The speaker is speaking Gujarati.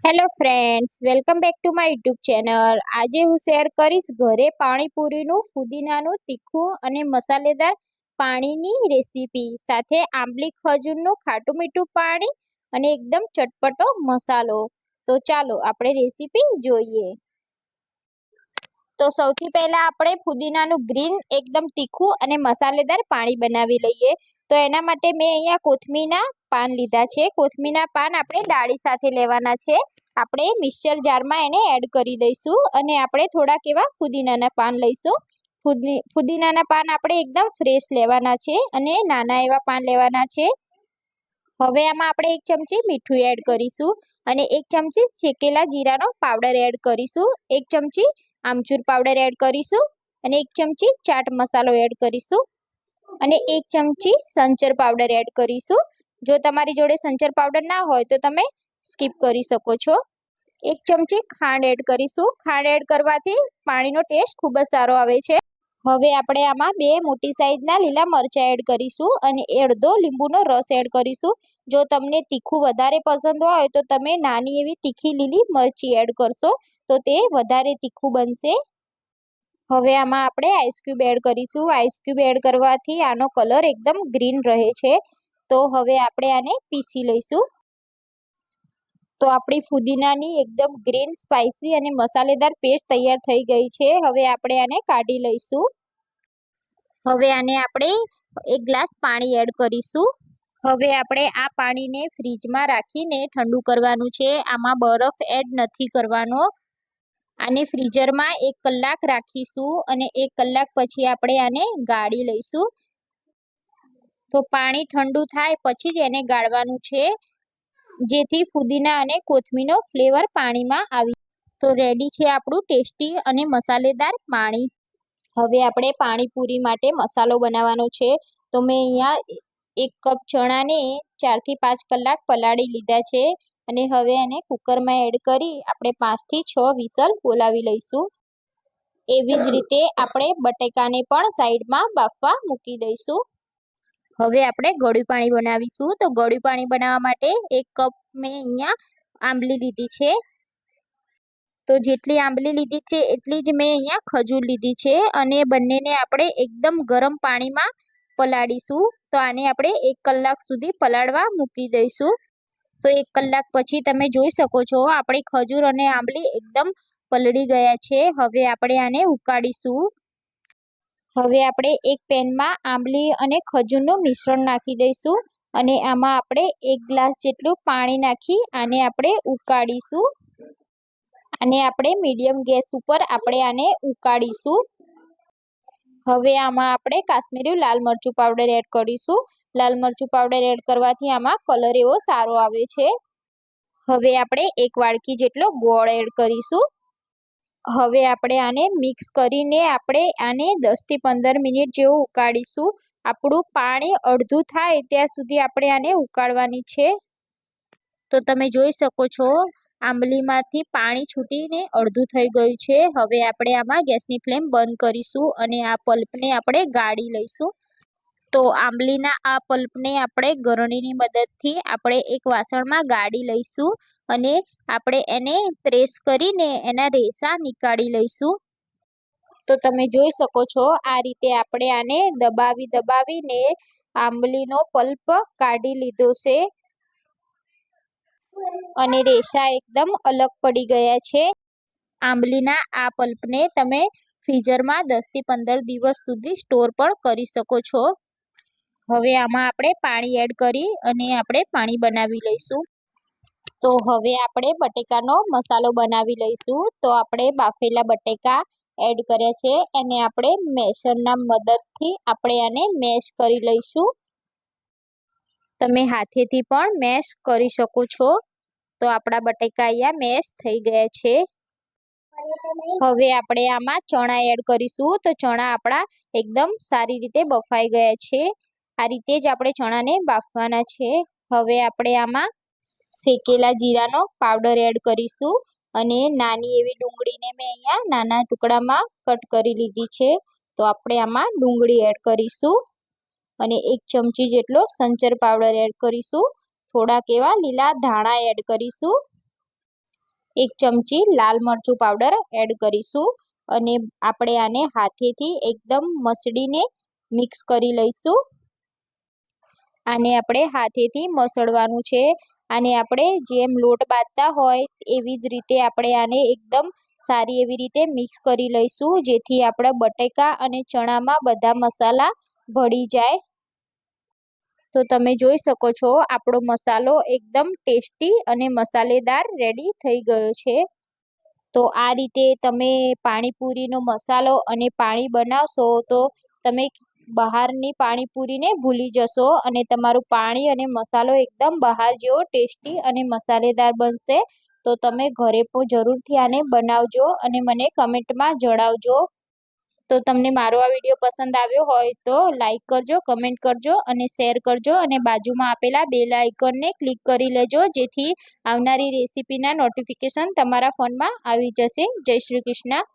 Hello friends, welcome back to my YouTube channel. આજે હું શેર કરીશ ઘરે પાણીપુરીનું ફુદીનાનું તીખું અને મસાલેદાર પાણીની રેસીપી સાથે આંબલી ખજૂરનું ખાટું મીઠું પાણી અને એકદમ ચટપટો મસાલો। તો ચાલો આપણે રેસીપી જોઈએ। તો સૌથી પહેલા આપણે ફુદીનાનું ગ્રીન એકદમ તીખું અને મસાલેદાર પાણી બનાવી લઈએ। તો એના માટે મેં અહીંયા કોથમીરના પાન લીધા છે। કોથમીરના પાન આપણે ડાળી સાથે લેવાના છે। આપણે મિક્સર જારમાં એને એડ કરી દઈશું અને આપણે થોડાક એવા ફુદીનાના પાન લઈશું। ફુદીનાના પાન આપણે એકદમ ફ્રેશ લેવાના છે અને નાના એવા પાન લેવાના છે। હવે આમાં આપણે 1 ચમચી મીઠું એડ કરીશું અને 1 ચમચી શેકેલા જીરાનો પાવડર એડ કરીશું। 1 ચમચી આમચૂર પાવડર એડ કરીશું અને 1 ચમચી ચાટ મસાલો એડ કરીશું અને 1 ચમચી સંચર પાવડર એડ કરીશું। જો તમારી જોડે સંચર પાવડર ના હોય તો તમે સ્કીપ કરી શકો છો। 1 ચમચી ખાંડ એડ કરીશું। ખાંડ એડ કરવાથી પાણીનો ટેસ્ટ ખૂબ જ સારો આવે છે। હવે આપણે આમાં 2 મોટી સાઈઝના લીલા મરચાં એડ કરીશું અને અડધો લીંબુનો રસ એડ કરીશું। જો તમને તીખું વધારે પસંદ હોય તો તમે નાની એવી તીખી લીલી મરચી એડ કરશો તો તે વધારે તીખું બનશે। હવે આમાં આપણે આઈસ ક્યુબ એડ કરીશું। આઈસ ક્યુબ એડ કરવાથી આનો કલર એકદમ ગ્રીન રહે છે। તો હવે આપણે આને પીસી લઈશું। તો આપણી ફુદીનાની એકદમ ગ્રીન સ્પાઇસી અને મસાલેદાર પેસ્ટ તૈયાર થઈ ગઈ છે। હવે આપણે આને કાઢી લઈશું। હવે આને આપણે 1 ગ્લાસ પાણી એડ કરીશું। હવે આપણે આ પાણીને ફ્રીજમાં રાખીને ઠંડુ કરવાનું છે। આમાં બરફ એડ નથી કરવાનો। આને ફ્રીઝરમાં 1 કલાક રાખીશું અને 1 કલાક પછી આપણે આને ગાળી લઈશું। તો પાણી ઠંડુ થાય પછી જ એને ગાળવાનું છે, જેથી ફુદીના અને કોથમીરનો ફ્લેવર પાણીમાં આવી। તો રેડી છે આપણું ટેસ્ટી અને મસાલેદાર પાણી। હવે આપણે પાણીપુરી માટે મસાલો બનાવવાનો છે। તો મેં અહીંયા 1 કપ ચણાને 4 થી 5 કલાક પલાળી લીધા છે અને હવે એને કુકરમાં એડ કરી આપણે 5 થી 6 વિસલ બોલાવી લઈશું। એવી જ રીતે આપણે બટેકાને પણ સાઈડમાં બાફવા મૂકી દઈશું। હવે આપણે ગળ્યું પાણી બનાવીશું। તો ગળ્યું પાણી બનાવવા માટે 1 કપ મેં અહીંયા આંબલી લીધી છે। તો જેટલી આંબલી લીધી છે એટલી જ મેં અહીંયા ખજૂર લીધી છે અને બંનેને આપણે એકદમ ગરમ પાણીમાં પલાળીશું। તો આને આપણે 1 કલાક સુધી પલાળવા મૂકી દઈશું। તો 1 કલાક પછી તમે જોઈ શકો છો આપણી ખજૂર અને આંબલી એકદમ પલળી ગયા છે। હવે આપણે આને ઉકાળીશું। હવે આપણે એક પેનમાં આંબલી અને ખજૂરનું મિશ્રણ નાખી દઈશું અને આમાં આપણે 1 ગ્લાસ જેટલું પાણી નાખી આને આપણે ઉકાળીશું। આને આપણે મીડિયમ ગેસ ઉપર આપણે આને ઉકાળીશું। હવે આમાં આપણે કાશ્મીરી લાલ મરચું પાવડર એડ કરીશું। લાલ મરચું પાવડર એડ કરવાથી આમાં કલર એવો સારો આવે છે। હવે આપણે 1 વાડકી જેટલો ગોળ એડ કરીશું। હવે આપણે આને મિક્સ કરીને આપણે આને 10 થી 15 મિનિટ જેવું ઉકાળીશું। આપણું પાણી અડધું થાય ત્યાં સુધી આપણે આને ઉકાળવાની છે। તો તમે જોઈ શકો છો આંબલીમાંથી પાણી છૂટીને અડધું થઈ ગયું છે। હવે આપણે આમાં ગેસની ફ્લેમ બંધ કરીશું અને આ પલ્પને આપણે ગાળી લઈશું। તો આંબલીના આ પલ્પને આપણે ગરણીની મદદથી આપણે એક વાસણમાં ગાળી લઈશું અને આપણે એને પ્રેસ કરીને એના રેસા નીકાળી લઈશું। તો તમે જોઈ શકો છો આ રીતે આપણે આને દબાવીને આંબલીનો પલ્પ કાઢી લીધો છે અને રેસા એકદમ અલગ પડી ગયા છે। આંબલીના આ પલ્પને તમે ફ્રીઝરમાં 10 થી 15 દિવસ સુધી સ્ટોર પણ કરી શકો છો। હવે આમાં આપણે પાણી એડ કરી અને આપણે પાણી બનાવી લઈશું। તો હવે આપણે બટેકાનો મસાલો બનાવી લઈશું। તો આપણે બાફેલા બટેકા એડ કર્યા છે અને આપણે મેશરના મદદથી આપણે આને મેશ કરી લઈશું। તમે હાથેથી પણ મેશ કરી શકો છો। તો આપણા બટેકા અહીંયા મેશ થઈ ગયા છે। હવે આપણે આમાં ચણા એડ કરીશું। તો ચણા આપણા એકદમ સારી રીતે બફાઈ ગયા છે। આ રીતે જ આપણે ચણાને બાફવાના છે। હવે આપણે આમાં શેકેલા જીરાનો પાવડર એડ કરીશું અને નાની એવી ડુંગળીને મેં અહીંયા નાના ટુકડામાં કટ કરી લીધી છે। તો આપણે આમાં ડુંગળી એડ કરીશું અને 1 ચમચી જેટલો સંચર પાવડર એડ કરીશું। થોડાક એવા લીલા ધાણા એડ કરીશું 1 ચમચી લાલ મરચું પાવડર એડ કરીશું અને આપણે આને હાથેથી એકદમ મસળીને મિક્સ કરી લઈશું. આને આપણે હાથેથી મસળવાનું છે. આને આપણે જેમ લોટ બાંધતા હોય એવી જ રીતે આપણે આને એકદમ સારી એવી રીતે મિક્સ કરી લઈશું, જેથી આપણા બટેકા અને ચણામાં બધા મસાલા ભળી જાય. તો તમે જોઈ શકો છો આપણો મસાલો એકદમ ટેસ્ટી અને મસાલેદાર રેડી થઈ ગયો છે. તો આ રીતે તમે પાણીપુરીનો મસાલો અને પાણી બનાવશો તો તમે બહારની પાણીપુરીને ભૂલી જશો અને તમારું પાણી અને મસાલો એકદમ બહાર જેવો ટેસ્ટી અને મસાલેદાર બનશે. તો તમે ઘરે પણ જરૂરથી આને બનાવજો અને મને કમેન્ટમાં જણાવજો. તો તમને મારો આ વિડીયો પસંદ આવ્યો હોય તો લાઈક કરજો, કમેન્ટ કરજો અને શેર કરજો અને બાજુમાં આપેલા બેલ આઇકોનને ક્લિક કરી લેજો, જેથી આવનારી રેસીપીના નોટિફિકેશન તમારા ફોનમાં આવી જશે. જય શ્રી કૃષ્ણ.